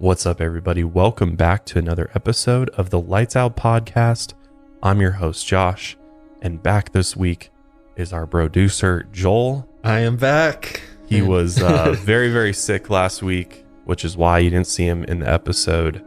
What's up, everybody? Welcome back to another episode of the Lights Out Podcast. I'm your host, Josh, and back this week is our producer, Joel. I am back. He was very, very sick last week, which is why you didn't see him in the episode,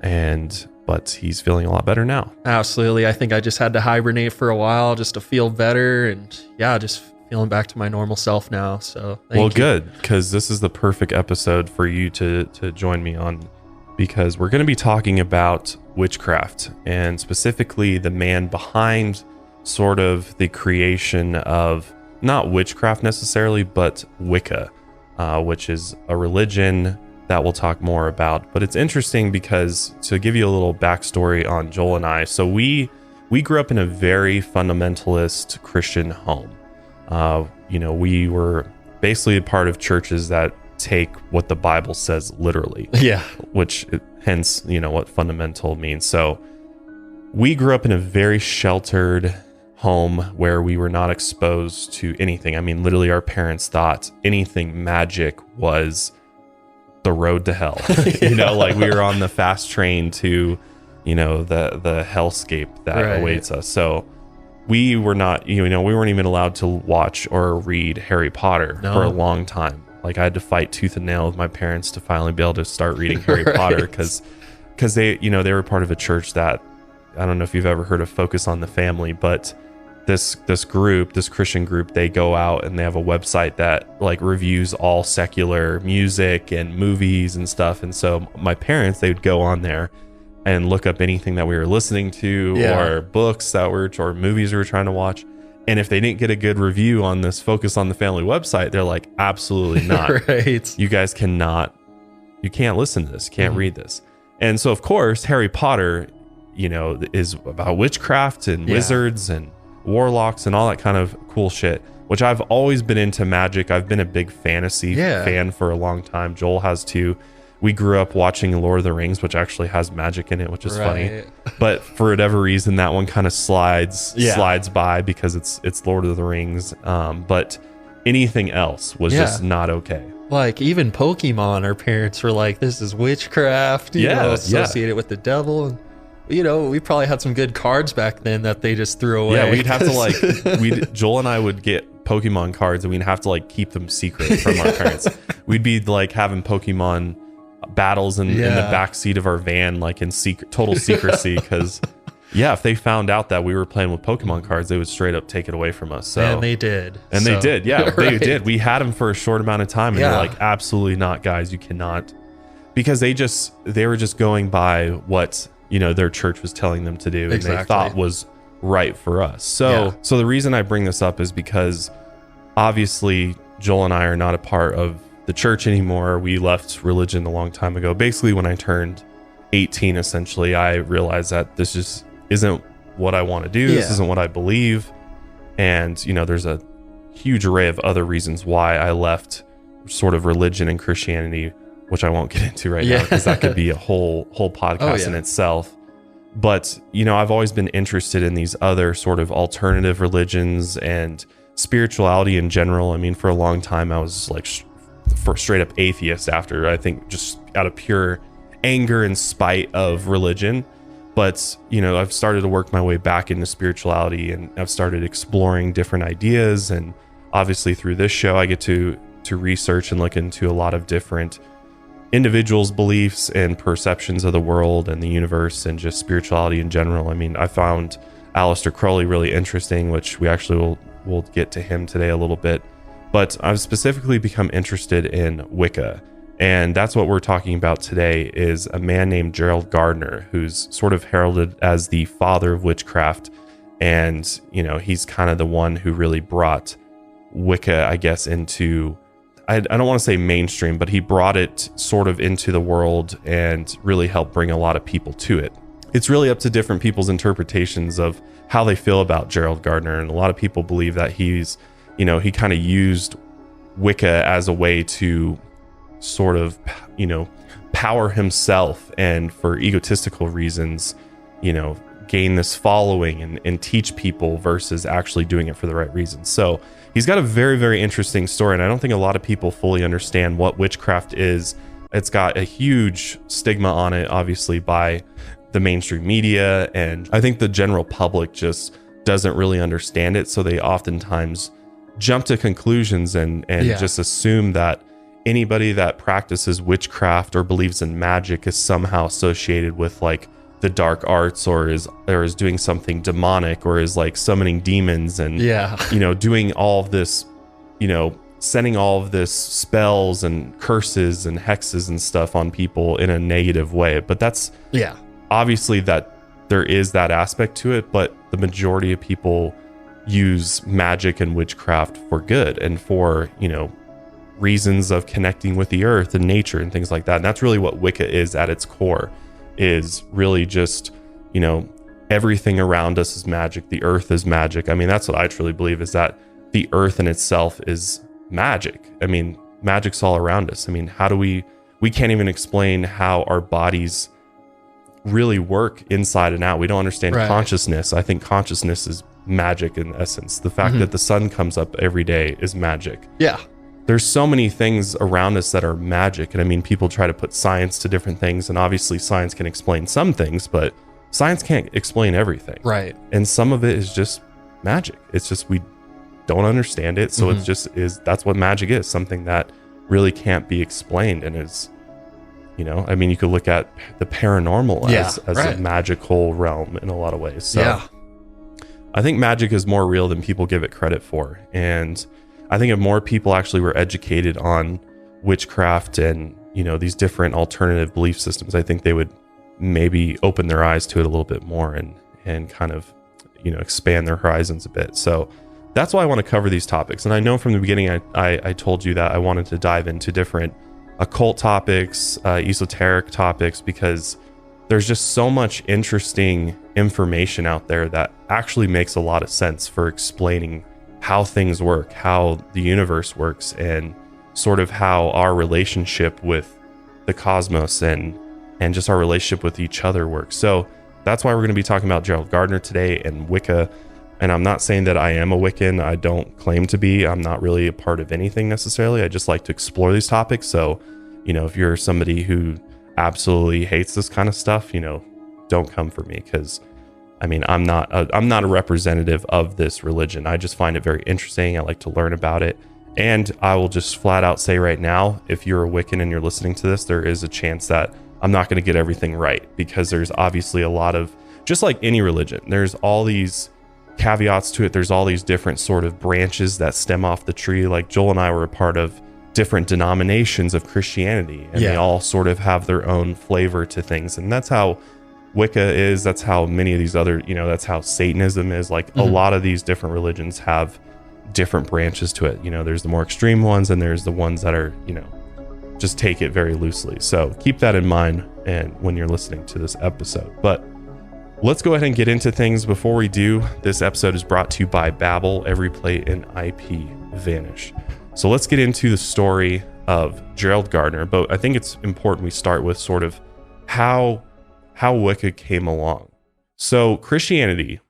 but he's feeling a lot better now. Absolutely. I think I just had to hibernate for a while just to feel better, and just feeling back to my normal self now. So thank you. Good, because this is the perfect episode for you to join me on, because we're going to be talking about witchcraft, and specifically the man behind sort of the creation of not witchcraft necessarily, but Wicca, which is a religion that we'll talk more about. But it's interesting because, to give you a little backstory on Joel and I, so we grew up in a very fundamentalist Christian home. We were basically a part of churches that take what the Bible says literally. Yeah. Hence, what fundamental means. So we grew up in a very sheltered home where we were not exposed to anything. I mean, literally our parents thought anything magic was the road to hell. Like we were on the fast train to, the hellscape that awaits us. So we were not, we weren't even allowed to watch or read Harry Potter for a long time. Like I had to fight tooth and nail with my parents to finally be able to start reading Harry Potter because they, they were part of a church that, I don't know if you've ever heard of Focus on the Family, but this Christian group, they go out and they have a website that like reviews all secular music and movies and stuff. And so my parents, they would go on there and look up anything that we were listening to or books or movies we were trying to watch. And if they didn't get a good review on this Focus on the Family website, they're like, absolutely not. Right. You guys you can't listen to this. You can't read this. And so, of course, Harry Potter, is about witchcraft and wizards and warlocks and all that kind of cool shit, which I've always been into magic. I've been a big fantasy fan for a long time. Joel has too. We grew up watching Lord of the Rings, which actually has magic in it, which is funny. But for whatever reason, that one kind of slides by because it's Lord of the Rings. But anything else was just not okay. Like even Pokemon, our parents were like, this is witchcraft, associated with the devil. And, we probably had some good cards back then that they just threw away. Yeah, we'd have to Joel and I would get Pokemon cards and we'd have to keep them secret from our parents. We'd be having Pokemon battles in the back seat of our van, in total secrecy, because if they found out that we were playing with Pokemon cards, they would straight up take it away from us. So and they did they did. We had them for a short amount of time, and they're like, absolutely not, guys, you cannot, because they were just going by what their church was telling them to do, and they thought was right for us. So the reason I bring this up is because obviously Joel and I are not a part of the church anymore. We left religion a long time ago. Basically, when I turned 18, essentially, I realized that this just isn't what I want to do. This isn't what I believe. And, there's a huge array of other reasons why I left sort of religion and Christianity, which I won't get into right now, because that could be a whole podcast in itself. But, I've always been interested in these other sort of alternative religions and spirituality in general. I mean, for a long time, I was straight up atheist after, I think, just out of pure anger and spite of religion. But I've started to work my way back into spirituality, and I've started exploring different ideas, and obviously through this show I get to research and look into a lot of different individuals' beliefs and perceptions of the world and the universe and just spirituality in general. I mean, I found Aleister Crowley really interesting, which we actually will get to him today a little bit. But I've specifically become interested in Wicca, and that's what we're talking about today, is a man named Gerald Gardner, who's sort of heralded as the father of witchcraft. And, he's kind of the one who really brought Wicca, I guess, into, I don't want to say mainstream, but he brought it sort of into the world and really helped bring a lot of people to it. It's really up to different people's interpretations of how they feel about Gerald Gardner. And a lot of people believe that he's, he kind of used Wicca as a way to sort of, power himself, and for egotistical reasons, gain this following and teach people versus actually doing it for the right reasons. So he's got a very, very interesting story, and I don't think a lot of people fully understand what witchcraft is It's got a huge stigma on it, obviously, by the mainstream media. And I think the general public just doesn't really understand it. So they oftentimes jump to conclusions and just assume that anybody that practices witchcraft or believes in magic is somehow associated with like the dark arts, or is doing something demonic, or is like summoning demons and, doing all of this, sending all of this spells and curses and hexes and stuff on people in a negative way. But that's obviously that there is that aspect to it, but the majority of people use magic and witchcraft for good and for, reasons of connecting with the earth and nature and things like that. And that's really what Wicca is at its core, is really just, everything around us is magic. The earth is magic. I mean, that's what I truly believe, is that the earth in itself is magic. I mean, magic's all around us. I mean, we can't even explain how our bodies really work inside and out. We don't understand consciousness. I think consciousness is magic in essence. The fact that the sun comes up every day is magic. Yeah. There's so many things around us that are magic. And I mean, people try to put science to different things, and obviously science can explain some things, but science can't explain everything. Right. And some of it is just magic. It's just, we don't understand it. So it's just that's what magic is, something that really can't be explained. And is, I mean, you could look at the paranormal as a magical realm in a lot of ways. So I think magic is more real than people give it credit for. And I think if more people actually were educated on witchcraft and, these different alternative belief systems, I think they would maybe open their eyes to it a little bit more and kind of, expand their horizons a bit. So that's why I want to cover these topics. And I know from the beginning, I told you that I wanted to dive into different occult topics, esoteric topics, because there's just so much interesting information out there that actually makes a lot of sense for explaining how things work, how the universe works, and sort of how our relationship with the cosmos and just our relationship with each other works. So that's why we're going to be talking about Gerald Gardner today and Wicca. And I'm not saying that I am a Wiccan. I don't claim to be. I'm not really a part of anything necessarily. I just like to explore these topics. So, if you're somebody who absolutely hates this kind of stuff, don't come for me, because I mean, I'm not a representative of this religion. I just find it very interesting. I like to learn about it. And I will just flat out say right now, if you're a Wiccan and you're listening to this, there is a chance that I'm not going to get everything right, because there's obviously a lot of, just like any religion, there's all these caveats to it. There's all these different sort of branches that stem off the tree. Like Joel and I were a part of different denominations of Christianity, and they all sort of have their own flavor to things. And that's how Wicca is. That's how many of these other, that's how Satanism is. Like a lot of these different religions have different branches to it. There's the more extreme ones, and there's the ones that are, just take it very loosely. So keep that in mind and when you're listening to this episode. But let's go ahead and get into things. Before we do, this episode is brought to you by Babbel. Every plate and IP vanish. So let's get into the story of Gerald Gardner. But I think it's important we start with sort of how Wicca came along. So Christianity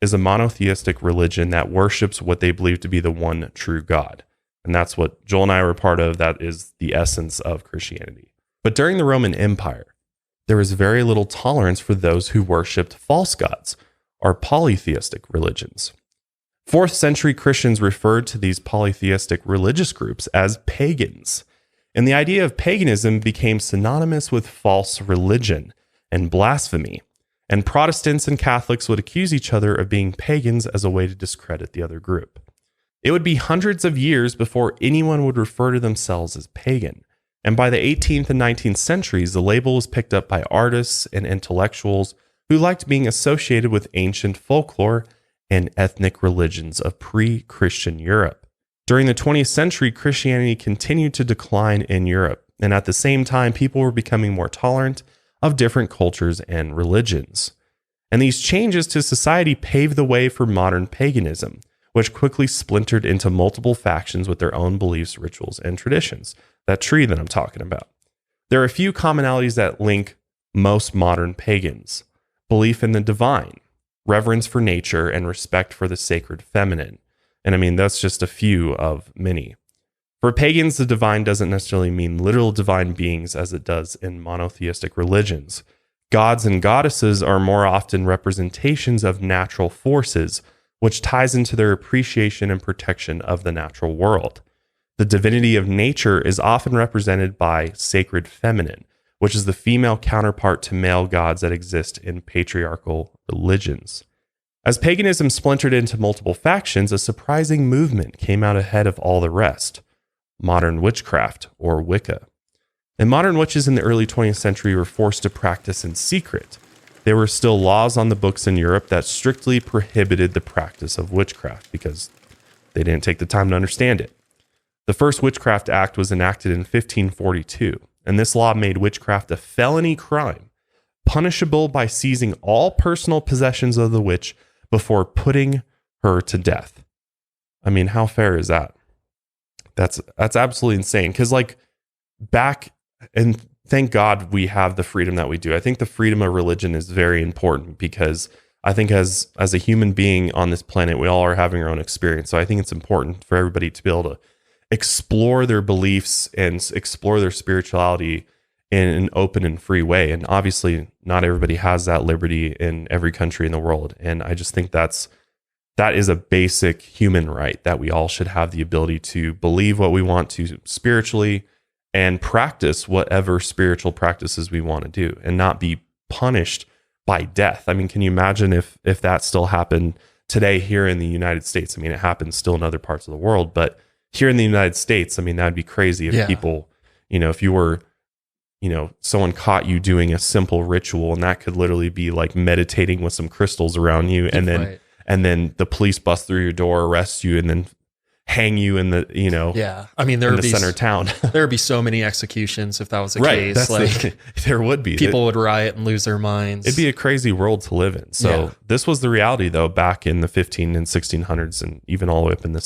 is a monotheistic religion that worships what they believe to be the one true God. And that's what Joel and I were part of. That is the essence of Christianity. But during the Roman Empire, there was very little tolerance for those who worshipped false gods, or polytheistic religions. 4th century Christians referred to these polytheistic religious groups as pagans. And the idea of paganism became synonymous with false religion and blasphemy. And Protestants and Catholics would accuse each other of being pagans as a way to discredit the other group. It would be hundreds of years before anyone would refer to themselves as pagan. And by the 18th and 19th centuries, the label was picked up by artists and intellectuals who liked being associated with ancient folklore and ethnic religions of pre-Christian Europe. During the 20th century, Christianity continued to decline in Europe, and at the same time, people were becoming more tolerant of different cultures and religions. And these changes to society paved the way for modern paganism, which quickly splintered into multiple factions with their own beliefs, rituals, and traditions. That tree that I'm talking about. There are a few commonalities that link most modern pagans: belief in the divine, reverence for nature, and respect for the sacred feminine. And I mean, that's just a few of many. For pagans, the divine doesn't necessarily mean literal divine beings as it does in monotheistic religions. Gods and goddesses are more often representations of natural forces, which ties into their appreciation and protection of the natural world. The divinity of nature is often represented by sacred feminine, which is the female counterpart to male gods that exist in patriarchal religions. As paganism splintered into multiple factions, a surprising movement came out ahead of all the rest: modern witchcraft, or Wicca. And modern witches in the early 20th century were forced to practice in secret. There were still laws on the books in Europe that strictly prohibited the practice of witchcraft because they didn't take the time to understand it. The first Witchcraft Act was enacted in 1542, and this law made witchcraft a felony crime, punishable by seizing all personal possessions of the witch before putting her to death. I mean, how fair is that? That's absolutely insane. Because and thank God we have the freedom that we do. I think the freedom of religion is very important because I think as a human being on this planet, we all are having our own experience. So I think it's important for everybody to be able to explore their beliefs and explore their spirituality in an open and free way. And obviously not everybody has that liberty in every country in the world. And I just think that is a basic human right, that we all should have the ability to believe what we want to spiritually and practice whatever spiritual practices we want to do and not be punished by death. I mean, can you imagine if that still happened today here in the United States? I mean, it happens still in other parts of the world, but here in the United States, I mean, that'd be crazy if people, if you were, someone caught you doing a simple ritual, and that could literally be like meditating with some crystals around you, and then the police bust through your door, arrest you, and then hang you in the, I mean, there in would the be center of town. There would be so many executions if that was the case. There would be. People would riot and lose their minds. It'd be a crazy world to live in. So this was the reality, though, back in the 15 and 1600s, and even all the way up in the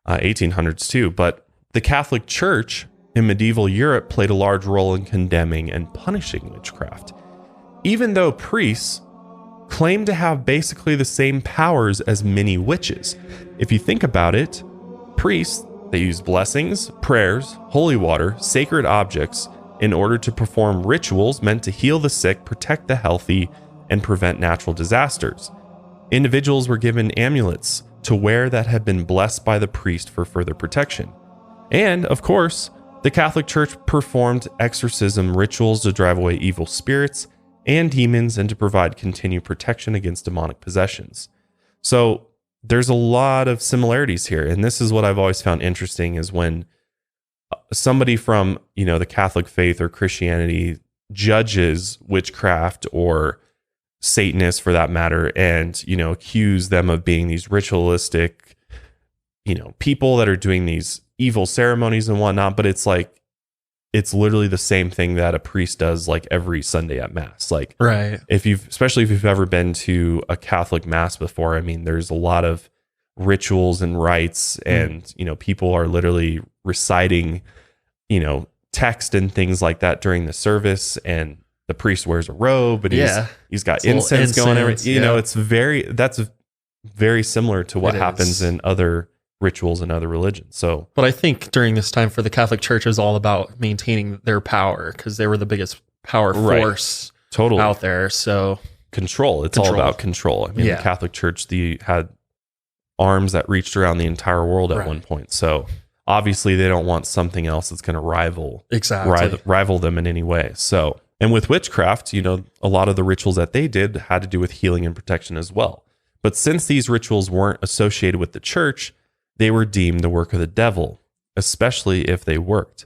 1800s too. But the Catholic Church in medieval Europe played a large role in condemning and punishing witchcraft, even though priests claim to have basically the same powers as many witches. If you think about it, priests, they use blessings, prayers, holy water, sacred objects in order to perform rituals meant to heal the sick, protect the healthy, and prevent natural disasters. Individuals were given amulets to wear that had been blessed by the priest for further protection. And, of course, the Catholic Church performed exorcism rituals to drive away evil spirits and demons and to provide continued protection against demonic possessions. So there's a lot of similarities here. And this is what I've always found interesting, is when somebody from, the Catholic faith or Christianity judges witchcraft or Satanists for that matter, and, accuse them of being these ritualistic, people that are doing these evil ceremonies and whatnot. But it's like, it's literally the same thing that a priest does like every Sunday at mass. Like, right. Especially if you've ever been to a Catholic mass before, I mean, there's a lot of rituals and rites, and, people are literally reciting, text and things like that during the service, and the priest wears a robe, and he's got incense going. That's very similar to what happens in other rituals and other religions. So, but I think during this time for the Catholic Church, it was all about maintaining their power because they were the biggest power force out there. So control. It's all about control. I mean, the Catholic Church, had arms that reached around the entire world at one point. So obviously they don't want something else that's going to rival them in any way. So, and with witchcraft, a lot of the rituals that they did had to do with healing and protection as well. But since these rituals weren't associated with the church, they were deemed the work of the devil, especially if they worked.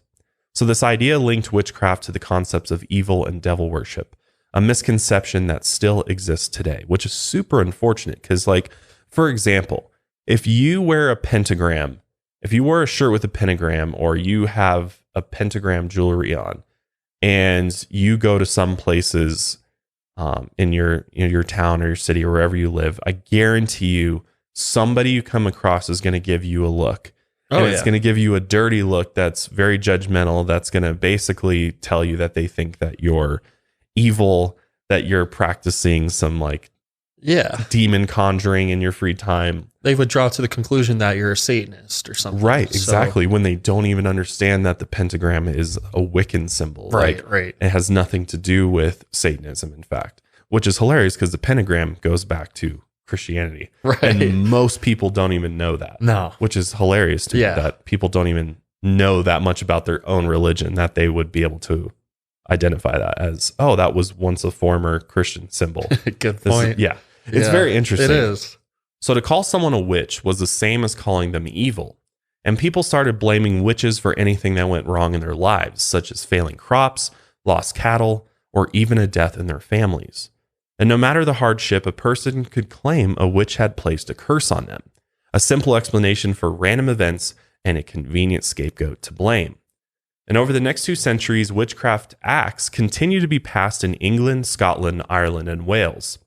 So this idea linked witchcraft to the concepts of evil and devil worship, a misconception that still exists today, which is super unfortunate because, for example, if you wear a pentagram, if you wear a shirt with a pentagram, or you have a pentagram jewelry on, and you go to some places in your town or your city or wherever you live, I guarantee you somebody you come across is going to give you a look. It's going to give you a dirty look that's very judgmental, that's going to basically tell you that they think that you're evil, that you're practicing some demon conjuring in your free time. they would draw to the conclusion that you're a Satanist or something. Right, exactly. When they don't even understand that the pentagram is a Wiccan symbol. Right, right. It has nothing to do with Satanism, in fact, which is hilarious because the pentagram goes back to Christianity. Right. And most people don't even know that. No. Which is hilarious to me, that people don't even know that much about their own religion, that they would be able to identify that as, oh, that was once a former Christian symbol. Good point. It's very interesting. It is. So to call someone a witch was the same as calling them evil. And people started blaming witches for anything that went wrong in their lives, such as failing crops, lost cattle, or even a death in their families. And no matter the hardship, a person could claim a witch had placed a curse on them, a simple explanation for random events and a convenient scapegoat to blame. And over the next 2 centuries, witchcraft acts continue to be passed in England, Scotland, Ireland, and Wales.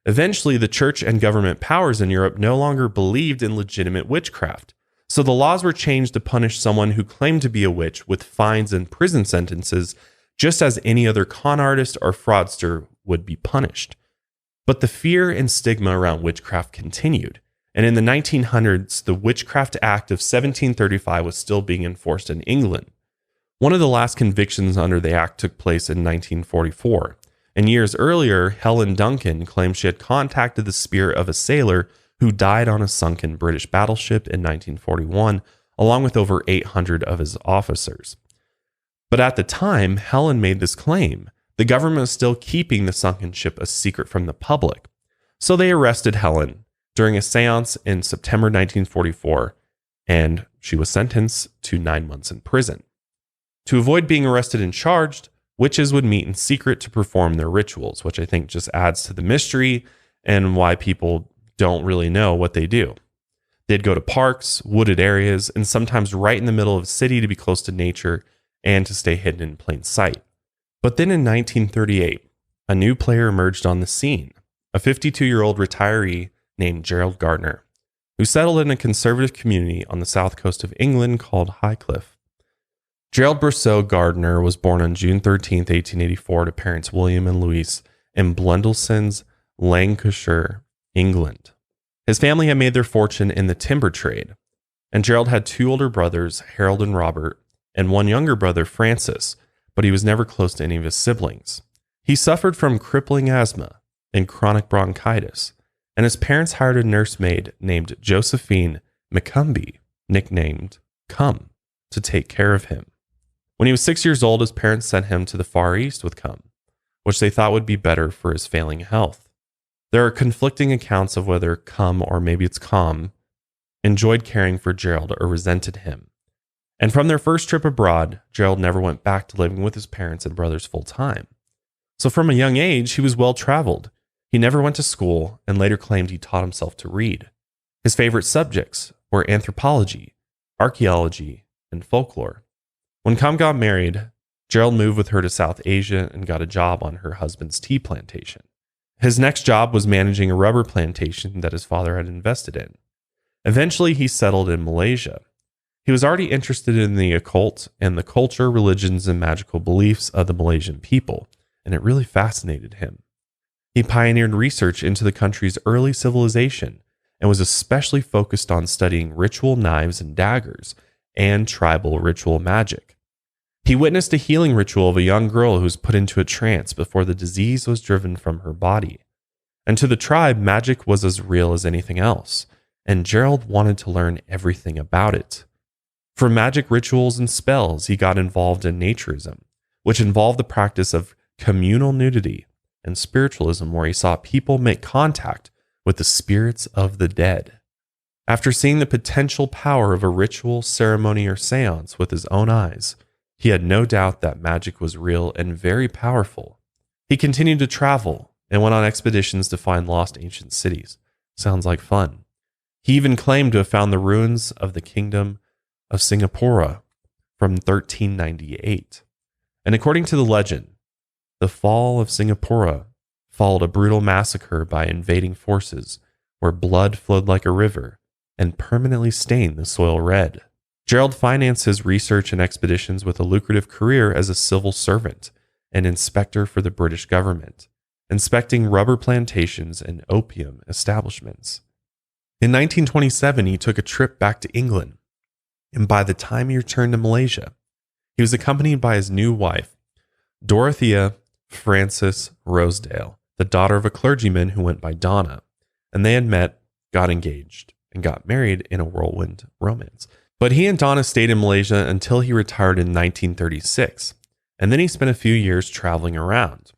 Eventually, the church and government powers in Europe no longer believed in legitimate witchcraft, so the laws were changed to punish someone who claimed to be a witch with fines and prison sentences, just as any other con artist or fraudster would be punished. But the fear and stigma around witchcraft continued, and in the 1900s, the Witchcraft Act of 1735 was still being enforced in England. One of the last convictions under the act took place in 1944. And years earlier, Helen Duncan claimed she had contacted the spirit of a sailor who died on a sunken British battleship in 1941, along with over 800 of his officers. But at the time Helen made this claim, the government was still keeping the sunken ship a secret from the public. So they arrested Helen during a seance in September 1944, and she was sentenced to 9 months in prison. To avoid being arrested and charged, witches would meet in secret to perform their rituals, which I think just adds to the mystery and why people don't really know what they do. They'd go to parks, wooded areas, and sometimes right in the middle of a city to be close to nature and to stay hidden in plain sight. But then in 1938, a new player emerged on the scene, a 52-year-old retiree named Gerald Gardner, who settled in a conservative community on the south coast of England called Highcliffe. Gerald Gardner was born on June 13, 1884 to parents William and Louise in Blundellsons, Lancashire, England. His family had made their fortune in the timber trade, and Gerald had 2 older brothers, Harold and Robert, and 1 younger brother, Francis, but he was never close to any of his siblings. He suffered from crippling asthma and chronic bronchitis, and his parents hired a nursemaid named Josephine McCumbee, nicknamed Cum, to take care of him. When he was 6 years old, his parents sent him to the Far East with Cum, which they thought would be better for his failing health. There are conflicting accounts of whether Cum, or maybe it's Com, enjoyed caring for Gerald or resented him. And from their first trip abroad, Gerald never went back to living with his parents and brothers full time. So from a young age, he was well traveled. He never went to school and later claimed he taught himself to read. His favorite subjects were anthropology, archaeology, and folklore. When Com got married, Gerald moved with her to South Asia and got a job on her husband's tea plantation. His next job was managing a rubber plantation that his father had invested in. Eventually, he settled in Malaysia. He was already interested in the occult and the culture, religions, and magical beliefs of the Malaysian people, and it really fascinated him. He pioneered research into the country's early civilization and was especially focused on studying ritual knives and daggers and tribal ritual magic. He witnessed a healing ritual of a young girl who was put into a trance before the disease was driven from her body. And to the tribe, magic was as real as anything else, and Gerald wanted to learn everything about it. For magic rituals and spells, he got involved in naturism, which involved the practice of communal nudity, and spiritualism, where he saw people make contact with the spirits of the dead. After seeing the potential power of a ritual, ceremony, or seance with his own eyes, he had no doubt that magic was real and very powerful. He continued to travel and went on expeditions to find lost ancient cities. Sounds like fun. He even claimed to have found the ruins of the kingdom of Singapore from 1398. And according to the legend, the fall of Singapore followed a brutal massacre by invading forces where blood flowed like a river and permanently stained the soil red. Gerald financed his research and expeditions with a lucrative career as a civil servant and inspector for the British government, inspecting rubber plantations and opium establishments. In 1927, he took a trip back to England, and by the time he returned to Malaysia, he was accompanied by his new wife, Dorothea Frances Rosedale, the daughter of a clergyman who went by Donna, and they had met, got engaged, and got married in a whirlwind romance. But he and Donna stayed in Malaysia until he retired in 1936, and then he spent a few years traveling around.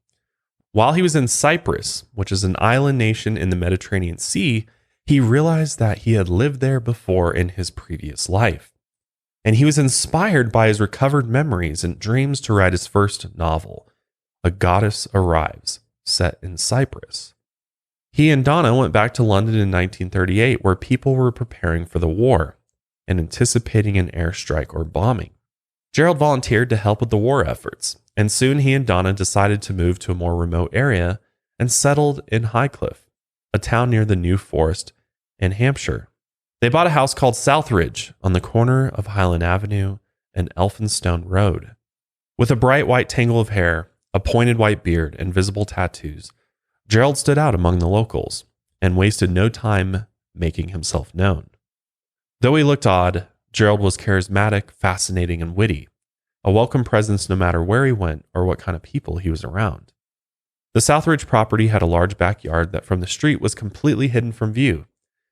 While he was in Cyprus, which is an island nation in the Mediterranean Sea, he realized that he had lived there before in his previous life. And he was inspired by his recovered memories and dreams to write his first novel, A Goddess Arrives, set in Cyprus. He and Donna went back to London in 1938, where people were preparing for the war and anticipating an airstrike or bombing. Gerald volunteered to help with the war efforts, and soon he and Donna decided to move to a more remote area and settled in Highcliffe, a town near the New Forest in Hampshire. They bought a house called Southridge on the corner of Highland Avenue and Elphinstone Road. With a bright white tangle of hair, a pointed white beard, and visible tattoos, Gerald stood out among the locals and wasted no time making himself known. Though he looked odd, Gerald was charismatic, fascinating, and witty, a welcome presence no matter where he went or what kind of people he was around. The Southridge property had a large backyard that from the street was completely hidden from view,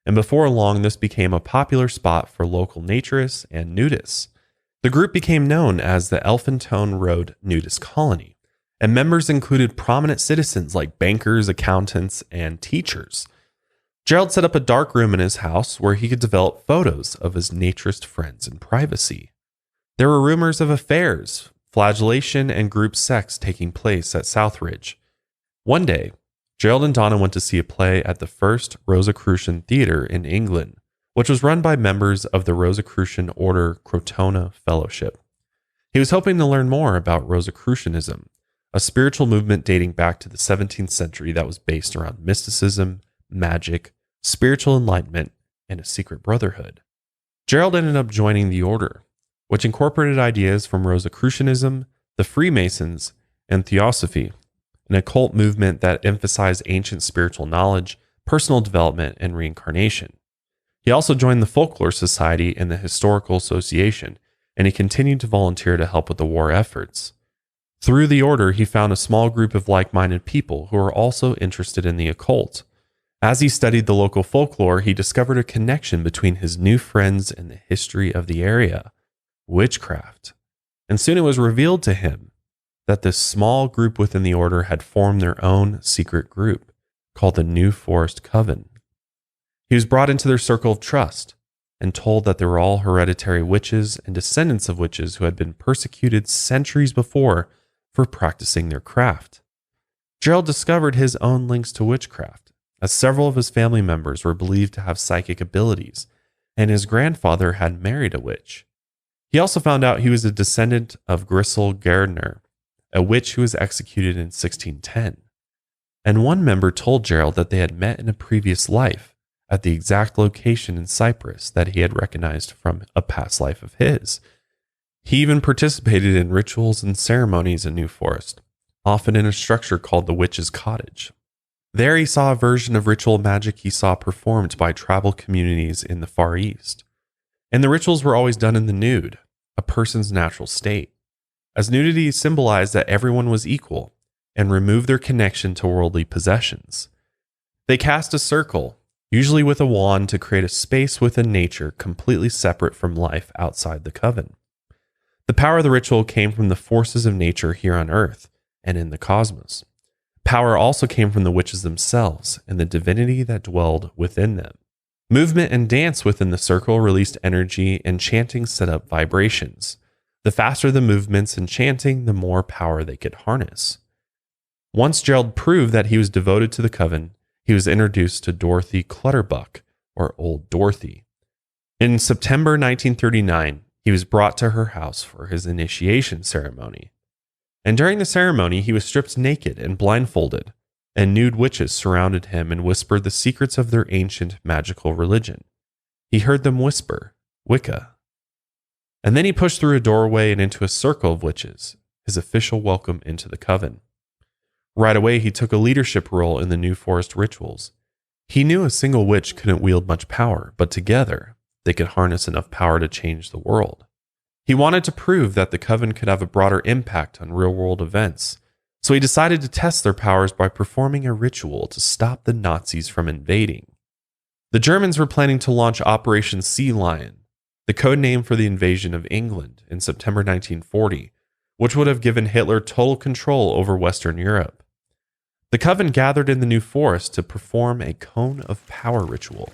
and before long this became a popular spot for local naturists and nudists. The group became known as the Elphinstone Road Nudist Colony, and members included prominent citizens like bankers, accountants, and teachers. Gerald set up a dark room in his house where he could develop photos of his naturist friends in privacy. There were rumors of affairs, flagellation, and group sex taking place at Southridge. One day, Gerald and Donna went to see a play at the First Rosicrucian Theatre in England, which was run by members of the Rosicrucian Order Crotona Fellowship. He was hoping to learn more about Rosicrucianism, a spiritual movement dating back to the 17th century that was based around mysticism, magic, spiritual enlightenment, and a secret brotherhood. Gerald ended up joining the order, which incorporated ideas from Rosicrucianism, the Freemasons, and Theosophy, an occult movement that emphasized ancient spiritual knowledge, personal development, and reincarnation. He also joined the Folklore Society and the Historical Association, and he continued to volunteer to help with the war efforts. Through the order, he found a small group of like-minded people who were also interested in the occult. As he studied the local folklore, he discovered a connection between his new friends and the history of the area, witchcraft. And soon it was revealed to him that this small group within the order had formed their own secret group called the New Forest Coven. He was brought into their circle of trust and told that they were all hereditary witches and descendants of witches who had been persecuted centuries before for practicing their craft. Gerald discovered his own links to witchcraft, as several of his family members were believed to have psychic abilities, and his grandfather had married a witch. He also found out he was a descendant of Gerald Gardner, a witch who was executed in 1610. And one member told Gerald that they had met in a previous life at the exact location in Cyprus that he had recognized from a past life of his. He even participated in rituals and ceremonies in New Forest, often in a structure called the Witch's Cottage. There he saw a version of ritual magic he saw performed by tribal communities in the Far East. And the rituals were always done in the nude, a person's natural state, as nudity symbolized that everyone was equal and removed their connection to worldly possessions. They cast a circle, usually with a wand, to create a space within nature completely separate from life outside the coven. The power of the ritual came from the forces of nature here on Earth and in the cosmos. Power also came from the witches themselves and the divinity that dwelled within them. Movement and dance within the circle released energy, and chanting set up vibrations. The faster the movements and chanting, the more power they could harness. Once Gerald proved that he was devoted to the coven, he was introduced to Dorothy Clutterbuck, or Old Dorothy. In September 1939, he was brought to her house for his initiation ceremony. And during the ceremony, he was stripped naked and blindfolded, and nude witches surrounded him and whispered the secrets of their ancient magical religion. He heard them whisper, Wicca. And then he pushed through a doorway and into a circle of witches, his official welcome into the coven. Right away, he took a leadership role in the New Forest rituals. He knew a single witch couldn't wield much power, but together they could harness enough power to change the world. He wanted to prove that the coven could have a broader impact on real-world events, so he decided to test their powers by performing a ritual to stop the Nazis from invading. The Germans were planning to launch Operation Sea Lion, the code name for the invasion of England in September 1940, which would have given Hitler total control over Western Europe. The coven gathered in the New Forest to perform a cone of power ritual,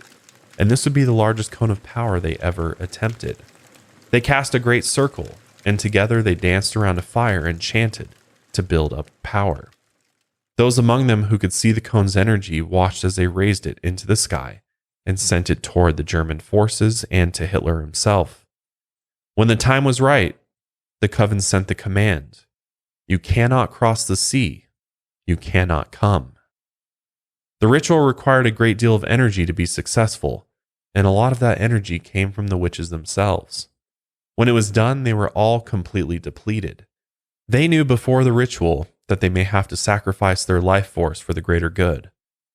and this would be the largest cone of power they ever attempted. They cast a great circle, and together they danced around a fire and chanted to build up power. Those among them who could see the cone's energy watched as they raised it into the sky and sent it toward the German forces and to Hitler himself. When the time was right, the coven sent the command, "You cannot cross the sea, you cannot come." The ritual required a great deal of energy to be successful, and a lot of that energy came from the witches themselves. When it was done, they were all completely depleted. They knew before the ritual that they may have to sacrifice their life force for the greater good,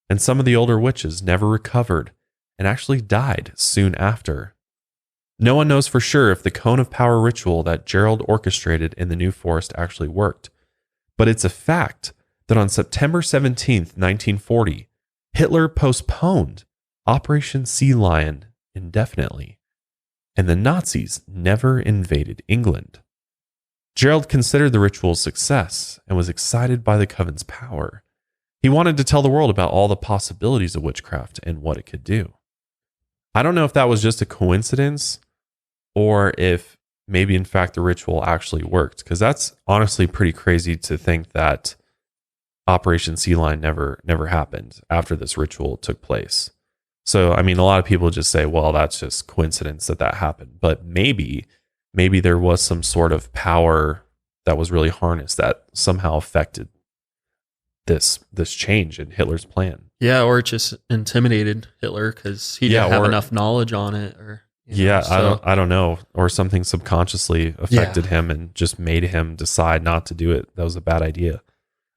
and some of the older witches never recovered and actually died soon after. No one knows for sure if the cone of power ritual that Gerald orchestrated in the New Forest actually worked, but it's a fact that on September 17th, 1940, Hitler postponed Operation Sea Lion indefinitely, and the Nazis never invaded England. Gerald considered the ritual a success and was excited by the coven's power. He wanted to tell the world about all the possibilities of witchcraft and what it could do. I don't know if that was just a coincidence or if maybe in fact the ritual actually worked, because that's honestly pretty crazy to think that Operation Sea Lion never happened after this ritual took place. So, I mean, a lot of people just say, well, that's just coincidence that happened. But maybe there was some sort of power that was really harnessed that somehow affected this change in Hitler's plan. Yeah, or it just intimidated Hitler because he didn't have enough knowledge on it. Or I don't know. Or something subconsciously affected him and just made him decide not to do it. That was a bad idea.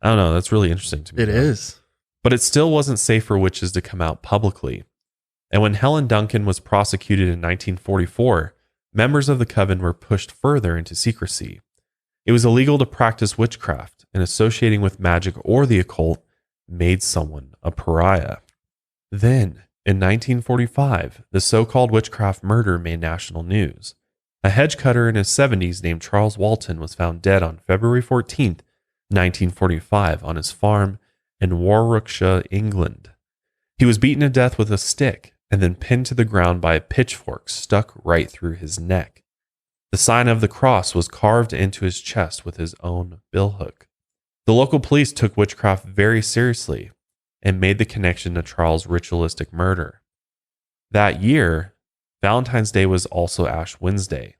I don't know. That's really interesting to me. It is. But it still wasn't safe for witches to come out publicly. And when Helen Duncan was prosecuted in 1944, members of the coven were pushed further into secrecy. It was illegal to practice witchcraft, and associating with magic or the occult made someone a pariah. Then, in 1945, the so-called witchcraft murder made national news. A hedge cutter in his 70s named Charles Walton was found dead on February 14th, 1945, on his farm in Warwickshire, England. He was beaten to death with a stick and then pinned to the ground by a pitchfork stuck right through his neck. The sign of the cross was carved into his chest with his own billhook. The local police took witchcraft very seriously and made the connection to Charles' ritualistic murder. That year, Valentine's Day was also Ash Wednesday,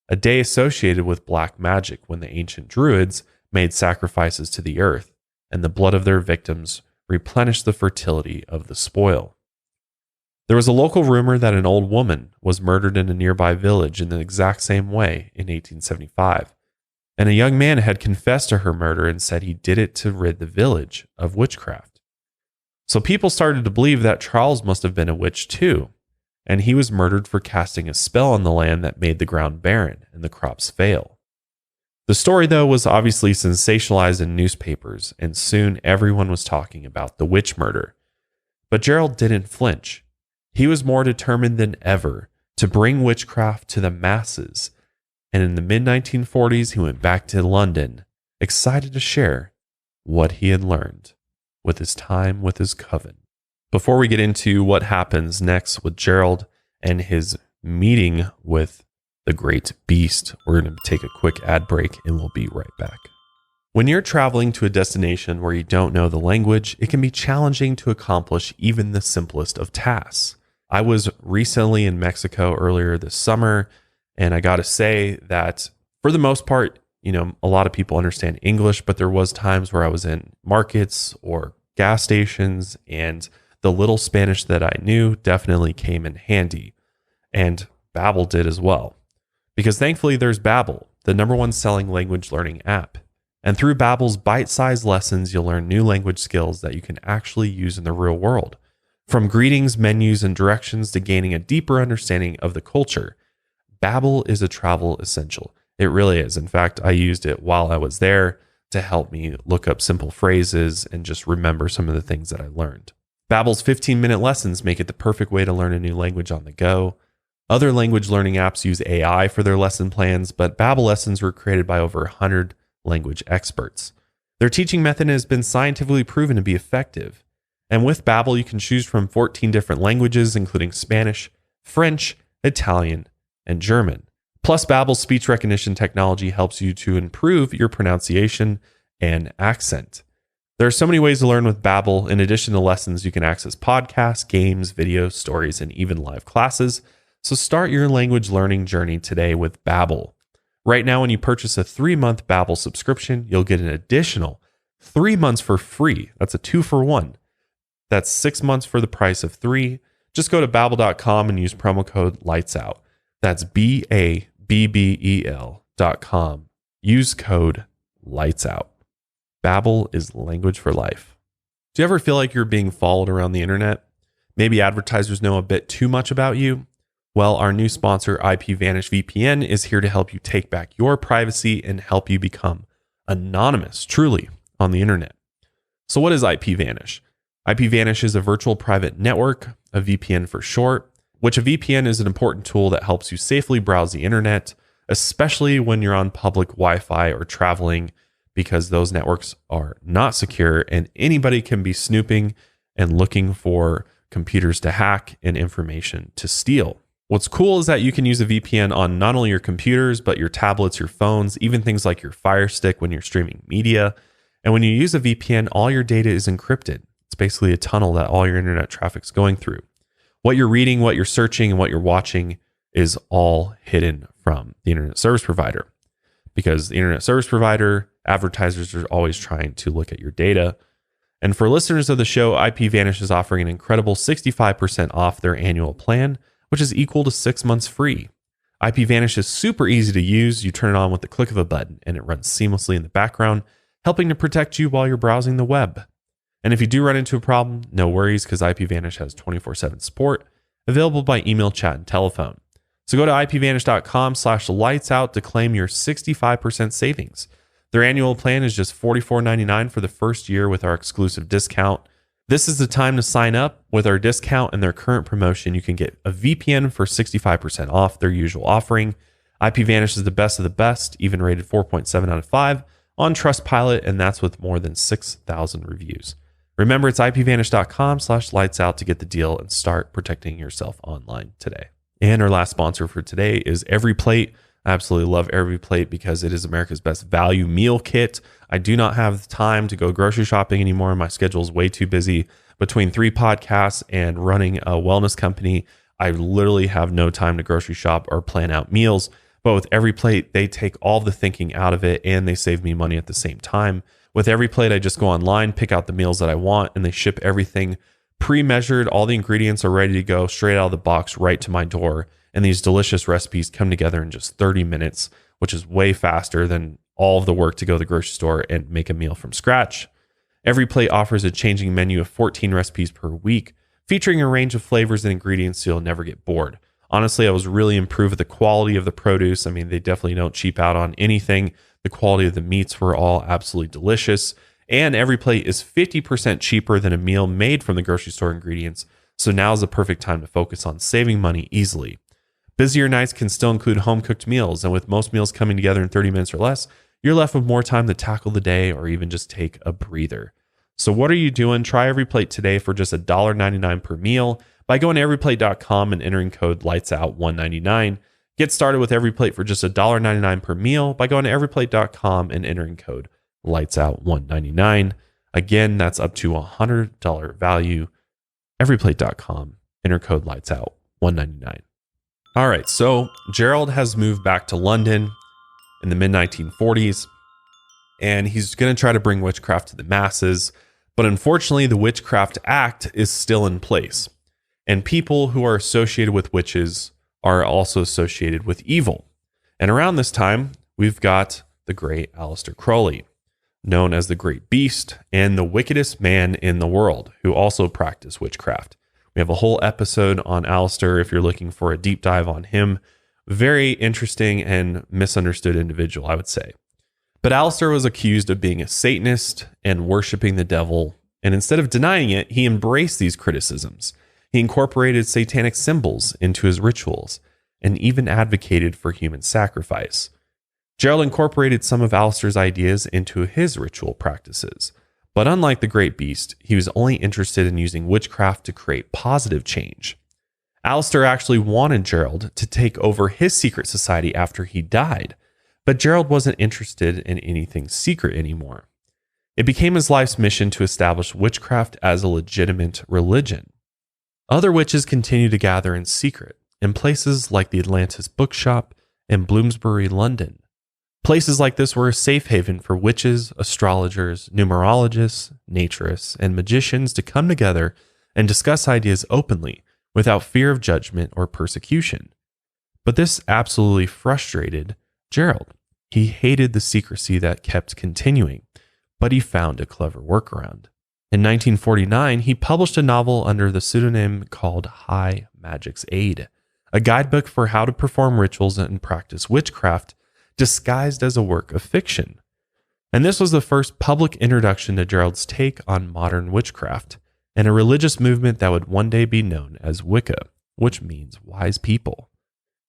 a day associated with black magic when the ancient Druids made sacrifices to the earth, and the blood of their victims replenished the fertility of the spoil. There was a local rumor that an old woman was murdered in a nearby village in the exact same way in 1875, and a young man had confessed to her murder and said he did it to rid the village of witchcraft. So people started to believe that Charles must have been a witch too, and he was murdered for casting a spell on the land that made the ground barren and the crops fail. The story, though, was obviously sensationalized in newspapers, and soon everyone was talking about the witch murder. But Gerald didn't flinch. He was more determined than ever to bring witchcraft to the masses, and in the mid-1940s he went back to London, excited to share what he had learned with his time with his coven. Before we get into what happens next with Gerald and his meeting with the great beast, we're going to take a quick ad break and we'll be right back. When you're traveling to a destination where you don't know the language, it can be challenging to accomplish even the simplest of tasks. I was recently in Mexico earlier this summer, and I got to say that for the most part, a lot of people understand English, but there was times where I was in markets or gas stations, and the little Spanish that I knew definitely came in handy, and Babbel did as well. Because thankfully there's Babbel, the #1 selling language learning app. And through Babbel's bite-sized lessons, you'll learn new language skills that you can actually use in the real world. From greetings, menus, and directions to gaining a deeper understanding of the culture, Babbel is a travel essential. It really is. In fact, I used it while I was there to help me look up simple phrases and just remember some of the things that I learned. Babbel's 15-minute lessons make it the perfect way to learn a new language on the go. Other language learning apps use AI for their lesson plans, but Babbel lessons were created by over 100 language experts. Their teaching method has been scientifically proven to be effective. And with Babbel, you can choose from 14 different languages, including Spanish, French, Italian, and German. Plus, Babbel's speech recognition technology helps you to improve your pronunciation and accent. There are so many ways to learn with Babbel. In addition to lessons, you can access podcasts, games, videos, stories, and even live classes. So start your language learning journey today with Babbel. Right now, when you purchase a 3-month Babbel subscription, you'll get an additional 3 months for free. That's a 2-for-1. That's 6 months for the price of 3. Just go to Babbel.com and use promo code LIGHTSOUT. That's BABBEL.com. Use code LIGHTSOUT. Babbel is language for life. Do you ever feel like you're being followed around the internet? Maybe advertisers know a bit too much about you? Well, our new sponsor, IPVanish VPN, is here to help you take back your privacy and help you become anonymous, truly, on the internet. So what is IPVanish? IPVanish is a virtual private network, a VPN for short, which a VPN is an important tool that helps you safely browse the internet, especially when you're on public Wi-Fi or traveling, because those networks are not secure and anybody can be snooping and looking for computers to hack and information to steal. What's cool is that you can use a VPN on not only your computers, but your tablets, your phones, even things like your Fire Stick when you're streaming media. And when you use a VPN, all your data is encrypted. It's basically a tunnel that all your internet traffic's going through. What you're reading, what you're searching, and what you're watching is all hidden from the internet service provider. Because the internet service provider, advertisers are always trying to look at your data. And for listeners of the show, IPVanish is offering an incredible 65% off their annual plan, which is equal to 6 months free. IPVanish is super easy to use. You turn it on with the click of a button and it runs seamlessly in the background, helping to protect you while you're browsing the web. And if you do run into a problem, no worries, because IPVanish has 24/7 support available by email, chat, and telephone. So go to IPVanish.com/lightsout to claim your 65% savings. Their annual plan is just $44.99 for the first year with our exclusive discount. This is the time to sign up. With our discount and their current promotion, you can get a VPN for 65% off their usual offering. IPVanish is the best of the best, even rated 4.7 out of 5 on Trustpilot, and that's with more than 6,000 reviews. Remember, it's IPVanish.com/lightsout to get the deal and start protecting yourself online today. And our last sponsor for today is Every Plate. I absolutely love Every Plate because it is America's best value meal kit. I do not have the time to go grocery shopping anymore. My schedule is way too busy. Between 3 podcasts and running a wellness company, I literally have no time to grocery shop or plan out meals. But with Every Plate, they take all the thinking out of it and they save me money at the same time. With Every Plate, I just go online, pick out the meals that I want, and they ship everything pre-measured. All the ingredients are ready to go straight out of the box right to my door. And these delicious recipes come together in just 30 minutes, which is way faster than all of the work to go to the grocery store and make a meal from scratch. Every Plate offers a changing menu of 14 recipes per week, featuring a range of flavors and ingredients so you'll never get bored. Honestly, I was really impressed with the quality of the produce. I mean, they definitely don't cheap out on anything. The quality of the meats were all absolutely delicious. And Every Plate is 50% cheaper than a meal made from the grocery store ingredients. So now is the perfect time to focus on saving money easily. Busier nights can still include home-cooked meals, and with most meals coming together in 30 minutes or less, you're left with more time to tackle the day or even just take a breather. So what are you doing? Try Every Plate today for just $1.99 per meal by going to everyplate.com and entering code LIGHTSOUT199. Get started with Every Plate for just $1.99 per meal by going to everyplate.com and entering code LIGHTSOUT199. Again, that's up to $100 value. Everyplate.com, enter code LIGHTSOUT199. All right, so Gerald has moved back to London in the mid-1940s, and he's going to try to bring witchcraft to the masses. But unfortunately, the Witchcraft Act is still in place, and people who are associated with witches are also associated with evil. And around this time, we've got the great Aleister Crowley, known as the Great Beast and the wickedest man in the world, who also practiced witchcraft. We have a whole episode on Alistair if you're looking for a deep dive on him. Very interesting and misunderstood individual, I would say. But Alistair was accused of being a Satanist and worshiping the devil, and instead of denying it, he embraced these criticisms. He incorporated satanic symbols into his rituals and even advocated for human sacrifice. Gerald incorporated some of Alistair's ideas into his ritual practices, but unlike the Great Beast, he was only interested in using witchcraft to create positive change. Alistair actually wanted Gerald to take over his secret society after he died, but Gerald wasn't interested in anything secret anymore. It became his life's mission to establish witchcraft as a legitimate religion. Other witches continued to gather in secret in places like the Atlantis Bookshop and Bloomsbury, London. Places like this were a safe haven for witches, astrologers, numerologists, naturists, and magicians to come together and discuss ideas openly without fear of judgment or persecution. But this absolutely frustrated Gerald. He hated the secrecy that kept continuing, but he found a clever workaround. In 1949, he published a novel under the pseudonym called High Magic's Aid, a guidebook for how to perform rituals and practice witchcraft disguised as a work of fiction. And this was the first public introduction to Gerald's take on modern witchcraft and a religious movement that would one day be known as Wicca, which means wise people.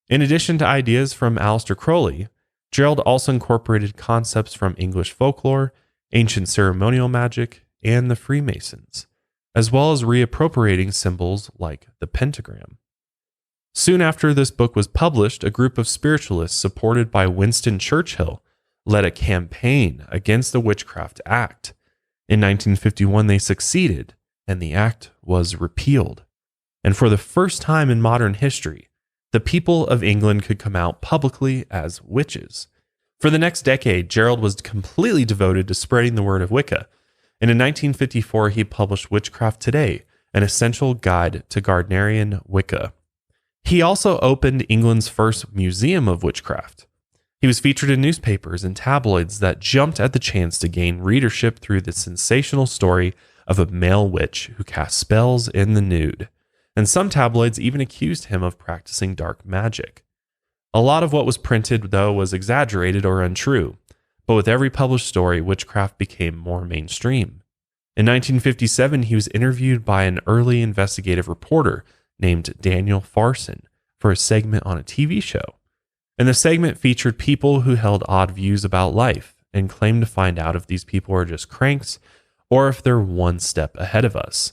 In addition to ideas from Aleister Crowley, Gerald also incorporated concepts from English folklore, ancient ceremonial magic, and the Freemasons, as well as reappropriating symbols like the pentagram. Soon after this book was published, a group of spiritualists supported by Winston Churchill led a campaign against the Witchcraft Act. In 1951, they succeeded, and the act was repealed. And for the first time in modern history, the people of England could come out publicly as witches. For the next decade, Gerald was completely devoted to spreading the word of Wicca, and in 1954, he published Witchcraft Today, an essential guide to Gardnerian Wicca. He also opened England's first museum of witchcraft. He was featured in newspapers and tabloids that jumped at the chance to gain readership through the sensational story of a male witch who cast spells in the nude. And some tabloids even accused him of practicing dark magic. A lot of what was printed, though, was exaggerated or untrue, but with every published story, witchcraft became more mainstream. In 1957, he was interviewed by an early investigative reporter named Daniel Farson for a segment on a TV show. And the segment featured people who held odd views about life and claimed to find out if these people are just cranks or if they're one step ahead of us.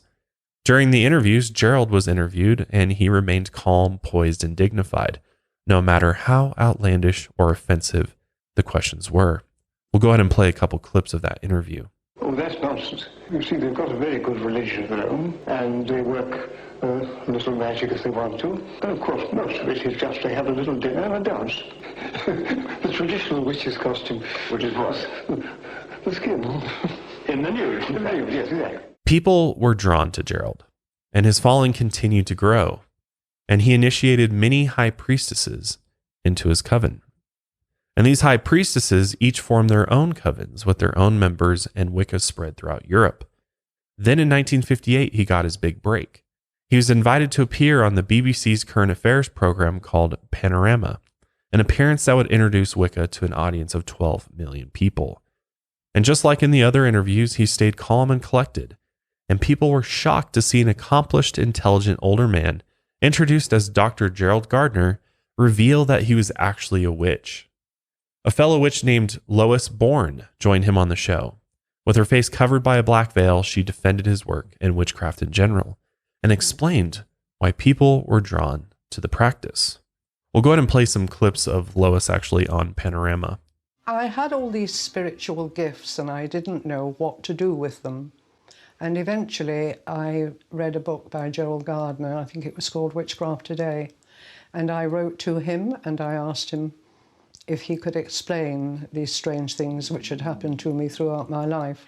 During the interviews, Gerald was interviewed and he remained calm, poised, and dignified, no matter how outlandish or offensive the questions were. We'll go ahead and play a couple clips of that interview. Oh, that's nonsense. You see, they've got a very good religion of their own, and they work a little magic if they want to. And of course, most of it is just they have a little dinner and a dance. The traditional witch's costume, which is what? The skin. In the nude. In the nude, yes, exactly. People were drawn to Gerald, and his following continued to grow, and he initiated many high priestesses into his coven. And these high priestesses each formed their own covens with their own members, and Wicca spread throughout Europe. Then in 1958, he got his big break. He was invited to appear on the BBC's current affairs program called Panorama, an appearance that would introduce Wicca to an audience of 12 million people. And just like in the other interviews, he stayed calm and collected, and people were shocked to see an accomplished, intelligent older man, introduced as Dr. Gerald Gardner, reveal that he was actually a witch. A fellow witch named Lois Bourne joined him on the show. With her face covered by a black veil, she defended his work and witchcraft in general, and explained why people were drawn to the practice. We'll go ahead and play some clips of Lois actually on Panorama. I had all these spiritual gifts and I didn't know what to do with them. And eventually I read a book by Gerald Gardner, I think it was called Witchcraft Today. And I wrote to him and I asked him if he could explain these strange things which had happened to me throughout my life.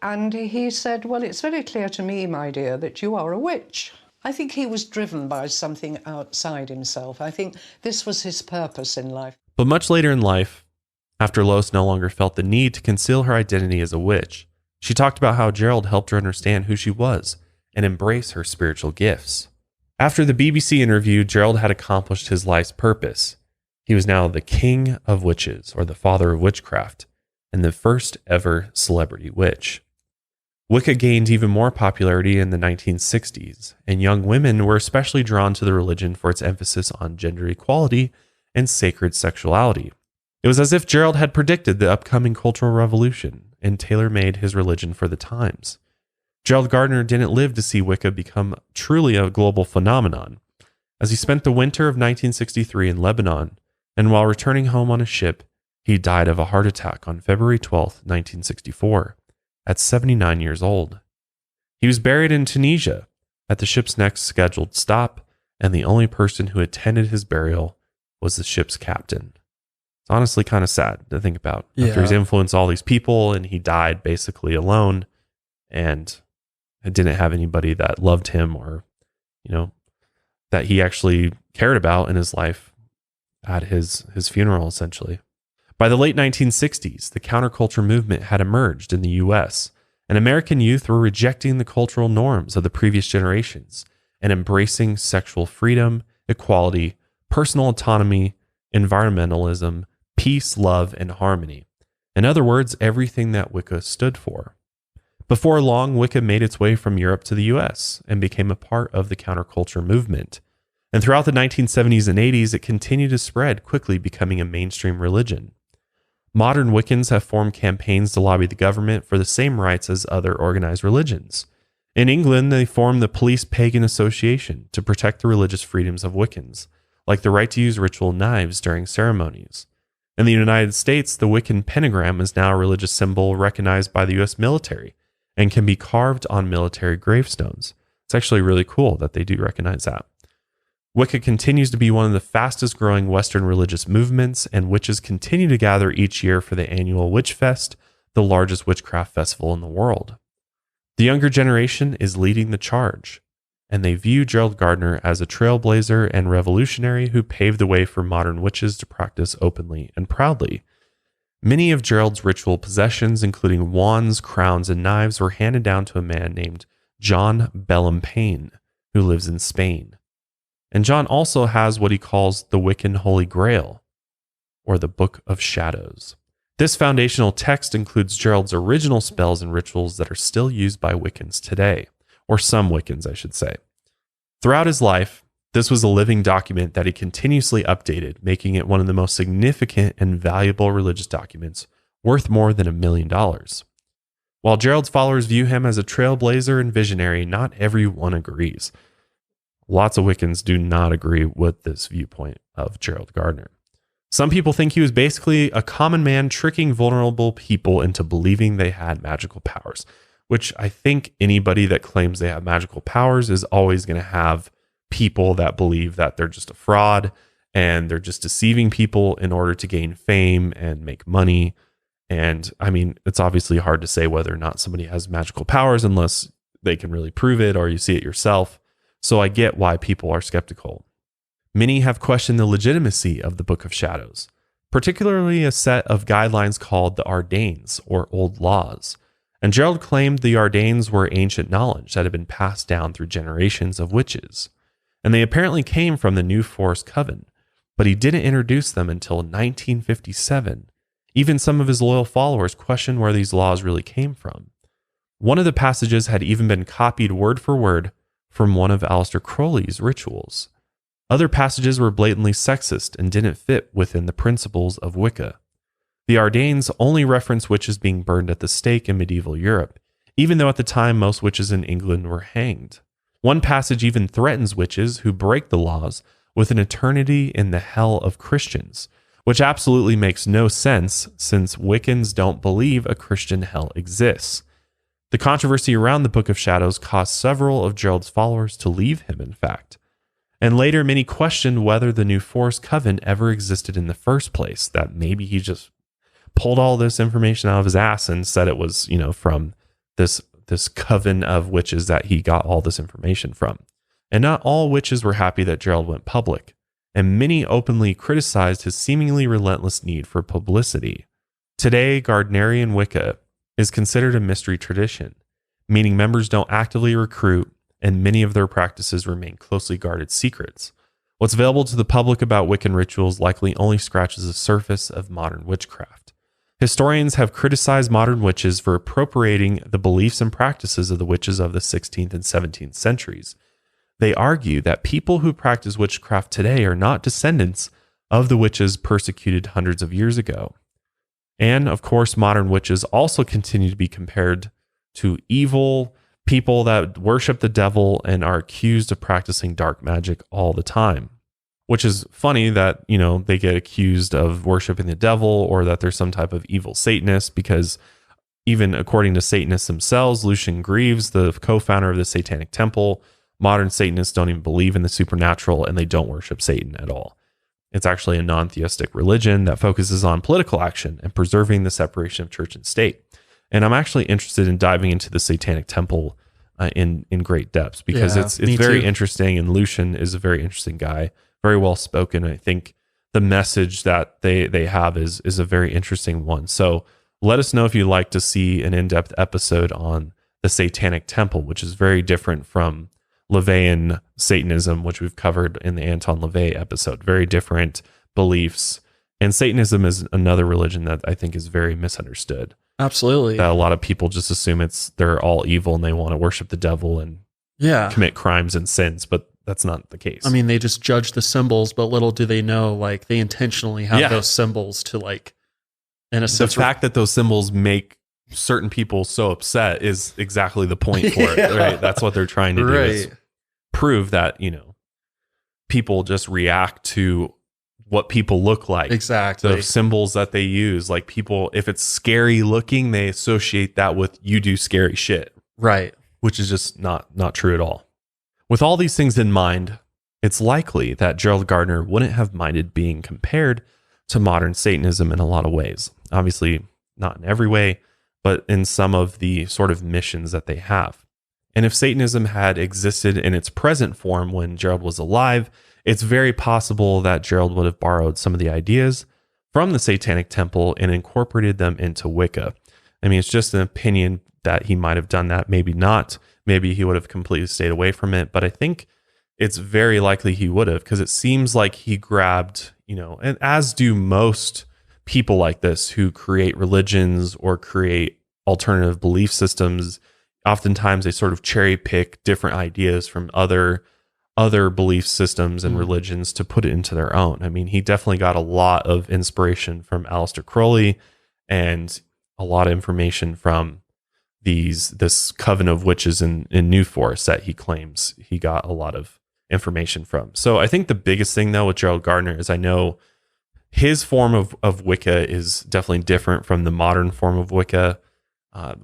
And he said, well, it's very clear to me, my dear, that you are a witch. I think he was driven by something outside himself. I think this was his purpose in life. But much later in life, after Lois no longer felt the need to conceal her identity as a witch, she talked about how Gerald helped her understand who she was and embrace her spiritual gifts. After the BBC interview, Gerald had accomplished his life's purpose. He was now the king of witches, or the father of witchcraft, and the first ever celebrity witch. Wicca gained even more popularity in the 1960s, and young women were especially drawn to the religion for its emphasis on gender equality and sacred sexuality. It was as if Gerald had predicted the upcoming cultural revolution and tailor-made his religion for the times. Gerald Gardner didn't live to see Wicca become truly a global phenomenon, as he spent the winter of 1963 in Lebanon, and while returning home on a ship, he died of a heart attack on February 12, 1964, at 79 years old. He was buried in Tunisia at the ship's next scheduled stop, and the only person who attended his burial was the ship's captain. It's honestly kind of sad to think about. Yeah. After he's influenced all these people and he died basically alone and didn't have anybody that loved him or, that he actually cared about in his life at his funeral, essentially. By the late 1960s, the counterculture movement had emerged in the U.S., and American youth were rejecting the cultural norms of the previous generations and embracing sexual freedom, equality, personal autonomy, environmentalism, peace, love, and harmony. In other words, everything that Wicca stood for. Before long, Wicca made its way from Europe to the U.S. and became a part of the counterculture movement. And throughout the 1970s and 80s, it continued to spread, quickly becoming a mainstream religion. Modern Wiccans have formed campaigns to lobby the government for the same rights as other organized religions. In England, they formed the Police Pagan Association to protect the religious freedoms of Wiccans, like the right to use ritual knives during ceremonies. In the United States, the Wiccan pentagram is now a religious symbol recognized by the U.S. military and can be carved on military gravestones. It's actually really cool that they do recognize that. Wicca continues to be one of the fastest growing Western religious movements, and witches continue to gather each year for the annual Witch Fest, the largest witchcraft festival in the world. The younger generation is leading the charge, and they view Gerald Gardner as a trailblazer and revolutionary who paved the way for modern witches to practice openly and proudly. Many of Gerald's ritual possessions, including wands, crowns, and knives, were handed down to a man named John Bellempain, who lives in Spain. And John also has what he calls the Wiccan Holy Grail, or the Book of Shadows. This foundational text includes Gerald's original spells and rituals that are still used by Wiccans today, or some Wiccans, I should say. Throughout his life, this was a living document that he continuously updated, making it one of the most significant and valuable religious documents, worth more than $1 million. While Gerald's followers view him as a trailblazer and visionary, not everyone agrees. Lots of Wiccans do not agree with this viewpoint of Gerald Gardner. Some people think he was basically a common man tricking vulnerable people into believing they had magical powers, which I think anybody that claims they have magical powers is always going to have people that believe that they're just a fraud and they're just deceiving people in order to gain fame and make money. And I mean, it's obviously hard to say whether or not somebody has magical powers unless they can really prove it or you see it yourself. So I get why people are skeptical. Many have questioned the legitimacy of the Book of Shadows, particularly a set of guidelines called the Ardanes, or Old Laws. And Gerald claimed the Ardanes were ancient knowledge that had been passed down through generations of witches. And they apparently came from the New Forest Coven, but he didn't introduce them until 1957. Even some of his loyal followers questioned where these laws really came from. One of the passages had even been copied word for word from one of Aleister Crowley's rituals. Other passages were blatantly sexist and didn't fit within the principles of Wicca. The Ardanes only reference witches being burned at the stake in medieval Europe, even though at the time most witches in England were hanged. One passage even threatens witches who break the laws with an eternity in the hell of Christians, which absolutely makes no sense since Wiccans don't believe a Christian hell exists. The controversy around the Book of Shadows caused several of Gerald's followers to leave him, in fact. And later, many questioned whether the New Forest Coven ever existed in the first place, that maybe he just pulled all this information out of his ass and said it was, from this coven of witches that he got all this information from. And not all witches were happy that Gerald went public, and many openly criticized his seemingly relentless need for publicity. Today, Gardnerian Wicca is considered a mystery tradition, meaning members don't actively recruit, and many of their practices remain closely guarded secrets. What's available to the public about Wiccan rituals likely only scratches the surface of modern witchcraft. Historians have criticized modern witches for appropriating the beliefs and practices of the witches of the 16th and 17th centuries. They argue that people who practice witchcraft today are not descendants of the witches persecuted hundreds of years ago. And, of course, modern witches also continue to be compared to evil people that worship the devil and are accused of practicing dark magic all the time. Which is funny that, they get accused of worshiping the devil or that there's some type of evil Satanist, because even according to Satanists themselves, Lucian Greaves, the co-founder of the Satanic Temple, modern Satanists don't even believe in the supernatural and they don't worship Satan at all. It's actually a non-theistic religion that focuses on political action and preserving the separation of church and state. And I'm actually interested in diving into the Satanic Temple in great depths, because it's very interesting, and Lucian is a very interesting guy, very well spoken. I think the message that they have is a very interesting one. So let us know if you'd like to see an in-depth episode on the Satanic Temple, which is very different from LaVeyan Satanism, which we've covered in the Anton LaVey episode. Very different beliefs. And Satanism is another religion that I think is very misunderstood. Absolutely. That a lot of people just assume they're all evil and they want to worship the devil and commit crimes and sins, but that's not the case. I mean, they just judge the symbols, but little do they know, they intentionally have those symbols to in a sense. The fact that those symbols make certain people so upset is exactly the point for it, right? That's what they're trying to do, is prove that, people just react to what people look like. Exactly. The symbols that they use, people, if it's scary looking, they associate that with you do scary shit. Right. Which is just not true at all. With all these things in mind, it's likely that Gerald Gardner wouldn't have minded being compared to modern Satanism in a lot of ways. Obviously, not in every way, but in some of the sort of missions that they have. And if Satanism had existed in its present form when Gerald was alive, it's very possible that Gerald would have borrowed some of the ideas from the Satanic Temple and incorporated them into Wicca. I mean, it's just an opinion that he might have done that, maybe not. Maybe he would have completely stayed away from it, but I think it's very likely he would have, because it seems like he grabbed, and as do most people like this who create religions or create alternative belief systems, oftentimes they sort of cherry pick different ideas from other belief systems and religions to put it into their own. I mean, he definitely got a lot of inspiration from Aleister Crowley and a lot of information from this coven of witches in New Forest that he claims he got a lot of information from. So I think the biggest thing, though, with Gerald Gardner is I know his form of Wicca is definitely different from the modern form of Wicca.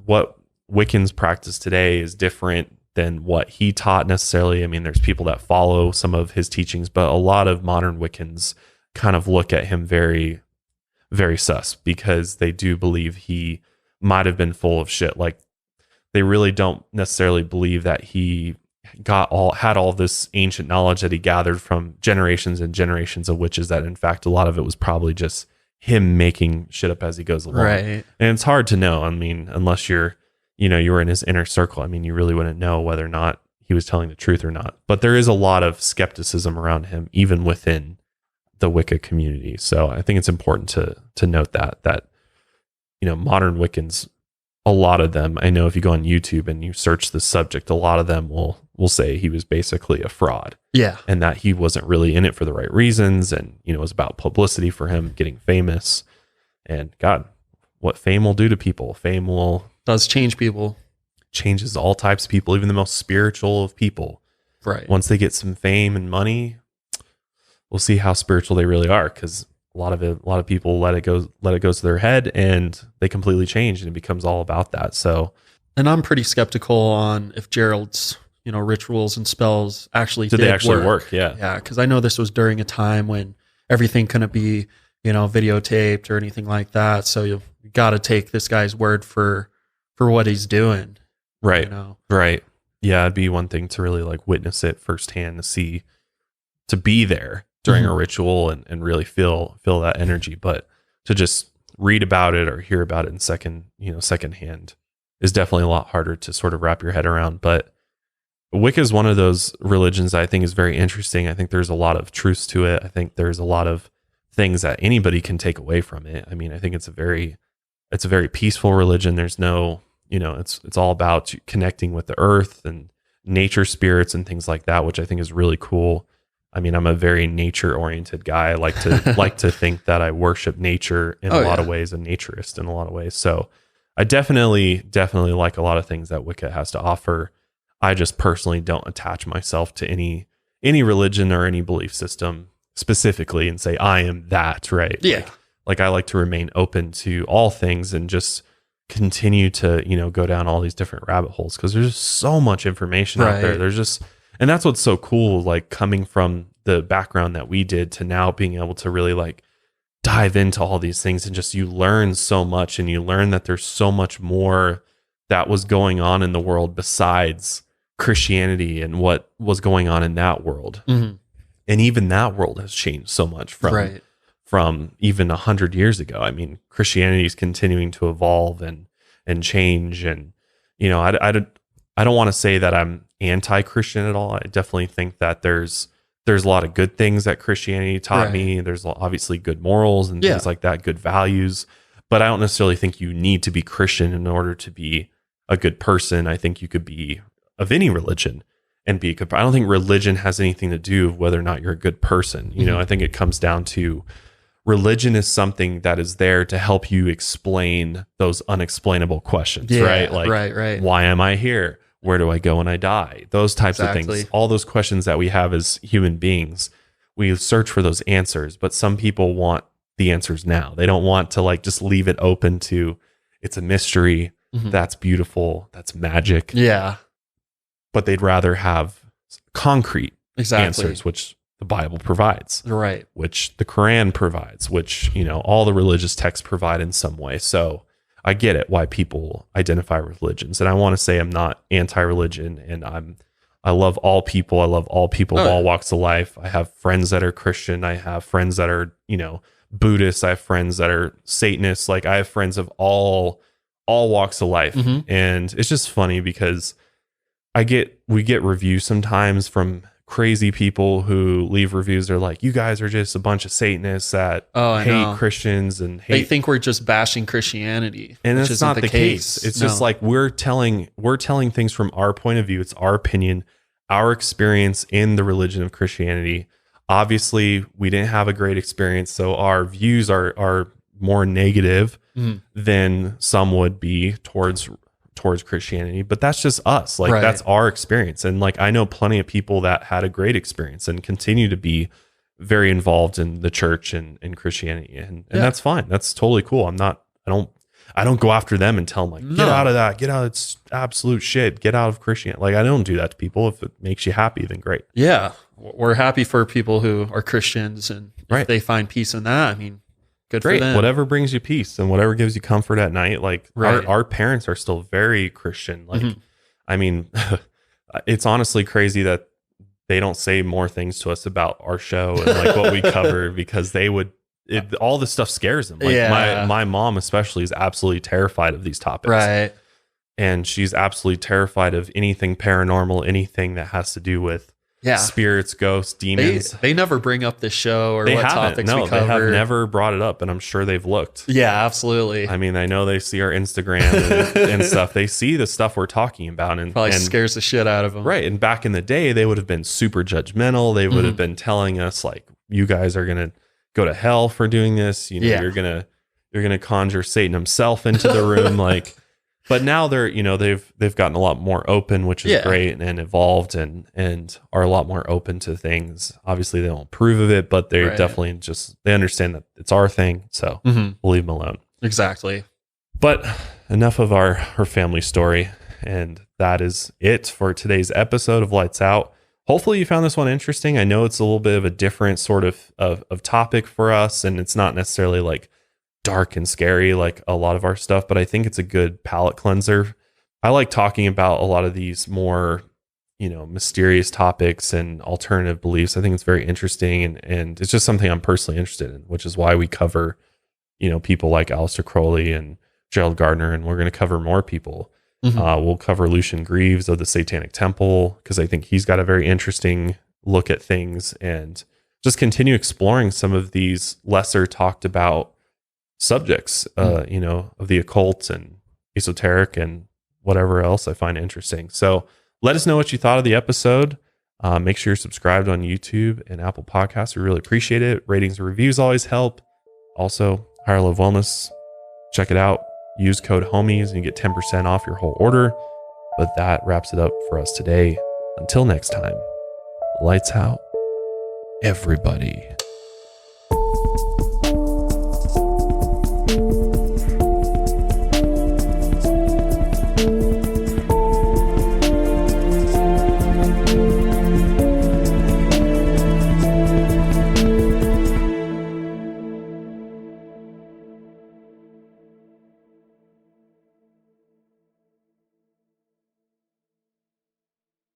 What Wiccans practice today is different than what he taught necessarily. I mean, there's people that follow some of his teachings, but a lot of modern Wiccans kind of look at him very, very sus, because they do believe he might have been full of shit. They really don't necessarily believe that he had all this ancient knowledge that he gathered from generations and generations of witches, that in fact a lot of it was probably just him making shit up as he goes along. Right. And it's hard to know. I mean, unless you were in his inner circle, I mean, you really wouldn't know whether or not he was telling the truth or not. But there is a lot of skepticism around him, even within the Wicca community. So I think it's important to note that modern Wiccans, a lot of them, I know if you go on YouTube and you search the subject, a lot of them will say he was basically a fraud. Yeah. And that he wasn't really in it for the right reasons. And, it was about publicity for him getting famous. And God, what fame will do to people. Fame does change people. Changes all types of people, even the most spiritual of people. Right. Once they get some fame and money, we'll see how spiritual they really are, because a lot of people let it go to their head and they completely change, and it becomes all about that. So, and I'm pretty skeptical on if Gerald's, rituals and spells actually did they actually work? Yeah. Yeah. Cause I know this was during a time when everything couldn't be, videotaped or anything like that. So you got to take this guy's word for what he's doing. Right. Right. Yeah. It'd be one thing to really witness it firsthand, to be there during a ritual and really feel that energy, but to just read about it or hear about it in secondhand is definitely a lot harder to sort of wrap your head around. But Wicca is one of those religions that I think is very interesting. I think there's a lot of truths to it. I think there's a lot of things that anybody can take away from it. I mean, I think it's a very peaceful religion. There's no, it's all about connecting with the earth and nature spirits and things like that, which I think is really cool. I mean, I'm a very nature oriented guy. I like to think that I worship nature in a lot of ways, a naturist in a lot of ways. So I definitely like a lot of things that Wicca has to offer. I just personally don't attach myself to any religion or any belief system specifically and say I am that, right? Yeah. Like I like to remain open to all things and just continue to, go down all these different rabbit holes, because there's just so much information out there. And that's what's so cool, like coming from the background that we did to now being able to really like dive into all these things, and just you learn so much, and you learn that there's so much more that was going on in the world besides Christianity and what was going on in that world. Mm-hmm. And even that world has changed so much from even 100 years ago. I mean, Christianity is continuing to evolve and change. And, I don't want to say that I'm anti-Christian at all. I definitely think that there's a lot of good things that Christianity taught me. There's obviously good morals and things like that, good values. But I don't necessarily think you need to be Christian in order to be a good person. I think you could be of any religion and be a good. I don't think religion has anything to do with whether or not you're a good person. I think it comes down to religion is something that is there to help you explain those unexplainable questions, right? Like, why am I here? Where do I go when I die? Those types of things. All those questions that we have as human beings, we search for those answers, but some people want the answers now. They don't want to like just leave it open to, it's a mystery. Mm-hmm. That's beautiful. That's magic. Yeah. But they'd rather have concrete answers, which the Bible provides, right? Which the Quran provides, which, all the religious texts provide in some way. So I get it why people identify with religions. And I want to say I'm not anti-religion, and I love all people. I love all people of all walks of life. I have friends that are Christian. I have friends that are, Buddhists. I have friends that are Satanists. Like I have friends of all walks of life. Mm-hmm. And it's just funny because we get reviews sometimes from crazy people who leave reviews. They're like, you guys are just a bunch of Satanists that hate Christians and hate. They think we're just bashing Christianity, and it's not the case. It's just like we're telling things from our point of view. It's our opinion, our experience in the religion of Christianity. Obviously, we didn't have a great experience, so our views are more negative than some would be towards Christianity, but that's just us. Like that's our experience. And like, I know plenty of people that had a great experience and continue to be very involved in the church and Christianity. And that's fine. That's totally cool. I don't go after them and tell them like, get out of that, it's absolute shit. Get out of Christianity. Like I don't do that to people. If it makes you happy, then great. Yeah. We're happy for people who are Christians, and if they find peace in that, I mean, good for them. Whatever brings you peace and whatever gives you comfort at night. Like our parents are still very Christian. Like, I mean, it's honestly crazy that they don't say more things to us about our show and like what we cover, because all this stuff scares them. Like my mom especially is absolutely terrified of these topics. Right. And she's absolutely terrified of anything paranormal, anything that has to do with spirits, ghosts, demons. They never bring up the show or what topics we cover. They have never brought it up, and I'm sure they've looked. Yeah, absolutely. I mean, I know they see our Instagram and stuff. They see the stuff we're talking about, and probably scares the shit out of them. Right. And back in the day, they would have been super judgmental. They would have been telling us like, you guys are going to go to hell for doing this. You're going to conjure Satan himself into the room. Like, but now they're, they've gotten a lot more open, which is great, and evolved and are a lot more open to things. Obviously they don't approve of it, but they're definitely they understand that it's our thing. So we'll leave them alone. Exactly. But enough of our family story. And that is it for today's episode of Lights Out. Hopefully you found this one interesting. I know it's a little bit of a different sort of topic for us, and it's not necessarily like dark and scary like a lot of our stuff, but I think it's a good palate cleanser. I like talking about a lot of these more, mysterious topics and alternative beliefs. I think it's very interesting, and it's just something I'm personally interested in, which is why we cover, people like Aleister Crowley and Gerald Gardner, and we're going to cover more people We'll cover Lucian Greaves of the Satanic Temple, because I think he's got a very interesting look at things, and just continue exploring some of these lesser talked about subjects, of the occult and esoteric and whatever else I find interesting. So let us know what you thought of the episode. Make sure you're subscribed on YouTube and Apple Podcasts. We really appreciate it. Ratings and reviews always help. Also, Higher Love Wellness, check it out. Use code HOMIES and you get 10% off your whole order. But that wraps it up for us today. Until next time, lights out, everybody.